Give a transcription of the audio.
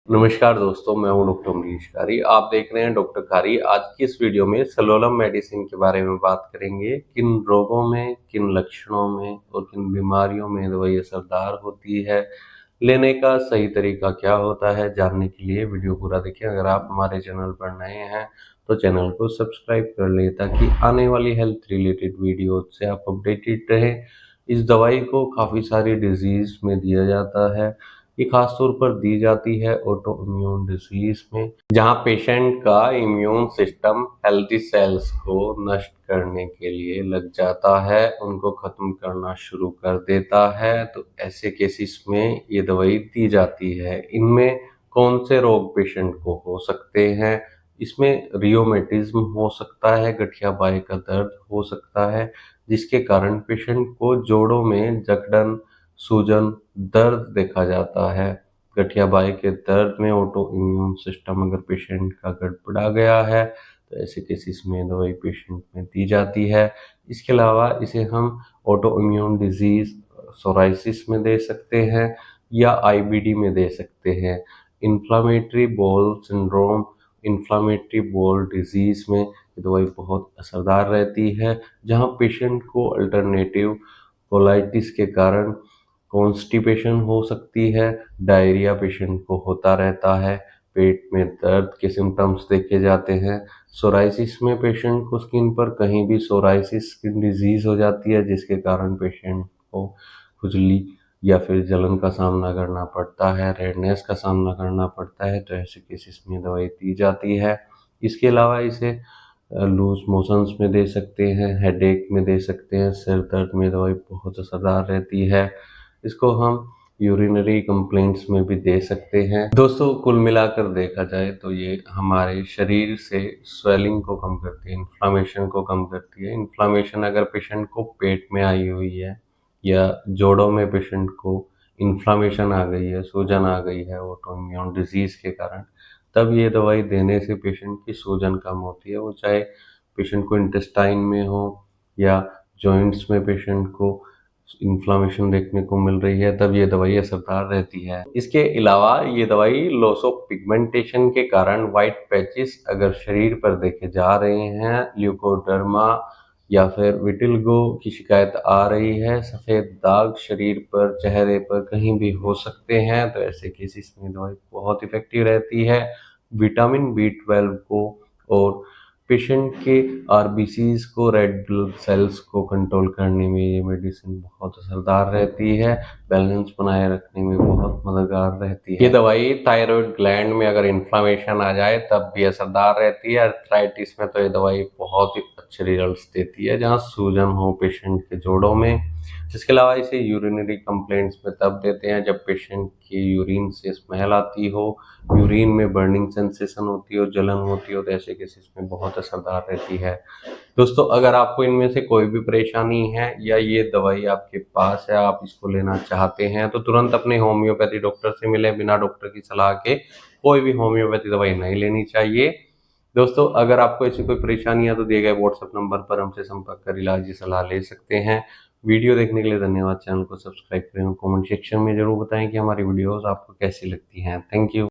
नमस्कार दोस्तों, मैं हूं डॉक्टर अमरीश कारी। आप देख रहे हैं डॉक्टर कारी। आज की इस वीडियो में सलोलम मेडिसिन के बारे में बात करेंगे। किन रोगों में, किन लक्षणों में और किन बीमारियों में दवाई असरदार होती है, लेने का सही तरीका क्या होता है, जानने के लिए वीडियो पूरा देखिए। अगर आप हमारे चैनल पर नए हैं तो चैनल को सब्सक्राइब कर लें ताकि आने वाली हेल्थ रिलेटेड वीडियो से आप अपडेटेड रहें। इस दवाई को काफ़ी सारी डिजीज़ में दिया जाता है। ये खास तौर पर दी जाती है ऑटो इम्यून डिजीज में, जहां पेशेंट का इम्यून सिस्टम हेल्दी सेल्स को नष्ट करने के लिए लग जाता है, उनको खत्म करना शुरू कर देता है। तो ऐसे केसेस में ये दवाई दी जाती है। इनमें कौन से रोग पेशेंट को हो सकते हैं? इसमें रियोमेटिज्म हो सकता है, गठिया बाहें का दर्द हो सकता है, जिसके कारण पेशेंट को जोड़ों में जकड़न, सूजन, दर्द देखा जाता है। गठिया बाहें के दर्द में ऑटो इम्यून सिस्टम अगर पेशेंट का गड़बड़ा गया है तो ऐसे केसेस में दवाई पेशेंट में दी जाती है। इसके अलावा इसे हम ऑटो इम्यून डिजीज सोराइसिस में दे सकते हैं या आईबीडी में दे सकते हैं। Inflammatory ball syndrome, inflammatory ball disease में ये दवाई बहुत असरदार रहती है, जहां पेशेंट को अल्टरनेटिव कोलाइटिस के कारण कॉन्स्टिपेशन हो सकती है, डायरिया पेशेंट को होता रहता है, पेट में दर्द के सिम्टम्स देखे जाते हैं। सोराइसिस में पेशेंट को स्किन पर कहीं भी सोराइसिस स्किन डिजीज हो जाती है, जिसके कारण पेशेंट को खुजली या फिर जलन का सामना करना पड़ता है, रेडनेस का सामना करना पड़ता है। तो ऐसे केसेस में दवाई दी जाती है। इसके अलावा इसे लूज मोशंस में दे सकते हैं, हेडेक में दे सकते हैं, सिर दर्द में दवाई बहुत असरदार रहती है। इसको हम यूरिनरी कंप्लेंट्स में भी दे सकते हैं। दोस्तों, कुल मिलाकर देखा जाए तो ये हमारे शरीर से स्वेलिंग को कम करती है, इन्फ्लामेशन को कम करती है। इन्फ्लामेशन अगर पेशेंट को पेट में आई हुई है या जोड़ों में पेशेंट को इन्फ्लामेशन आ गई है, सूजन आ गई है ऑटो इम्यून डिजीज के कारण, तब ये दवाई देने से पेशेंट की सूजन कम होती है। वो चाहे पेशेंट को इंटेस्टाइन में हो या जॉइंट्स में पेशेंट को इन्फ्लामेशन देखने को मिल रही है, तब ये दवाई असरदार रहती है। इसके अलावा ये दवाई लॉस ऑफ पिगमेंटेशन के कारण व्हाइट पैचेस अगर शरीर पर देखे जा रहे हैं, ल्यूकोडर्मा या फिर विटिलिगो की शिकायत आ रही है, सफ़ेद दाग शरीर पर, चेहरे पर कहीं भी हो सकते हैं, तो ऐसे केसेस में दवाई बहुत इफेक्टिव रहती है। विटामिन बी 12 को और पेशेंट के आरबीसीज को, रेड ब्लड सेल्स को कंट्रोल करने में ये मेडिसिन बहुत असरदार रहती है, बैलेंस बनाए रखने में बहुत मददगार रहती है। ये दवाई थायराइड ग्लैंड में अगर इन्फ्लामेशन आ जाए तब भी असरदार रहती है। अर्थराइटिस में तो ये दवाई बहुत ही अच्छे रिजल्ट्स देती है, जहाँ सूजन हो पेशेंट के जोड़ों में। इसके अलावा इसे यूरिनरी कंप्लेंट्स में तब देते हैं जब पेशेंट की यूरिन से स्मेल आती हो, यूरिन में बर्निंग सेंसेशन होती हो, जलन होती हो, तो ऐसे केसेस में बहुत असरदार रहती है। दोस्तों, अगर आपको इनमें से कोई भी परेशानी है या ये दवाई आपके पास है, आप इसको लेना चाहते हैं, तो तुरंत अपने होम्योपैथी डॉक्टर से मिलें। बिना डॉक्टर की सलाह के कोई भी होम्योपैथी दवाई नहीं लेनी चाहिए। दोस्तों, अगर आपको ऐसी कोई परेशानी है तो दिए गए व्हाट्सएप नंबर पर हमसे संपर्क कर इलाजी सलाह ले सकते हैं। वीडियो देखने के लिए धन्यवाद। चैनल को सब्सक्राइब करें और कमेंट सेक्शन में जरूर बताएं कि हमारी वीडियोस आपको कैसी लगती हैं। Thank you.